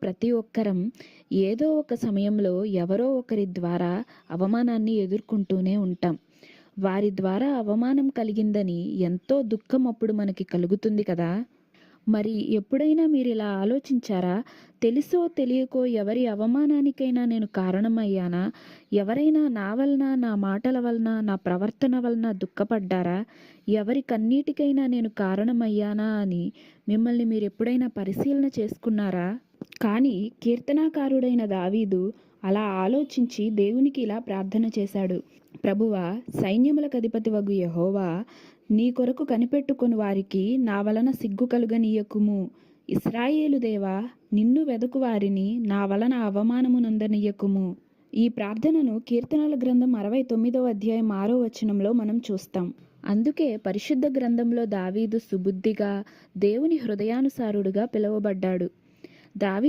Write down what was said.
ప్రతి ఒక్కరం ఏదో ఒక సమయంలో ఎవరో ఒకరి ద్వారా అవమానాన్ని ఎదుర్కొంటూనే ఉంటాం. వారి ద్వారా అవమానం కలిగిందని ఎంతో దుఃఖం అప్పుడు మనకి కలుగుతుంది కదా! మరి ఎప్పుడైనా మీరిలా ఆలోచించారా? తెలుసో తెలియకో ఎవరి అవమానానికైనా నేను కారణమయ్యానా? ఎవరైనా నా వలన, నా మాటల వలన, నా ప్రవర్తన వలన దుఃఖపడ్డారా? ఎవరి కన్నీటికైనా నేను కారణమయ్యానా అని మిమ్మల్ని మీరెప్పుడైనా పరిశీలన చేసుకున్నారా? కానీ కీర్తనాకారుడైన దావీదు అలా ఆలోచించి దేవునికి ఇలా ప్రార్థన చేశాడు. ప్రభువా, సైన్యములకధిపతివగు యెహోవా, నీ కొరకు కనిపెట్టుకొని వారికి నా వలన సిగ్గు కలుగనీయకుము. ఇశ్రాయేలు దేవా, నిన్ను వెదకు వారిని నా వలన అవమానమునొందనీయకుము. ఈ ప్రార్థనను కీర్తనల గ్రంథం 69వ అధ్యాయం 6వ వచనంలో మనం చూస్తాం. అందుకే పరిశుద్ధ గ్రంథంలో దావీదు సుబుద్ధిగా, దేవుని హృదయానుసారుడుగా పిలువబడ్డాడు. దావీదు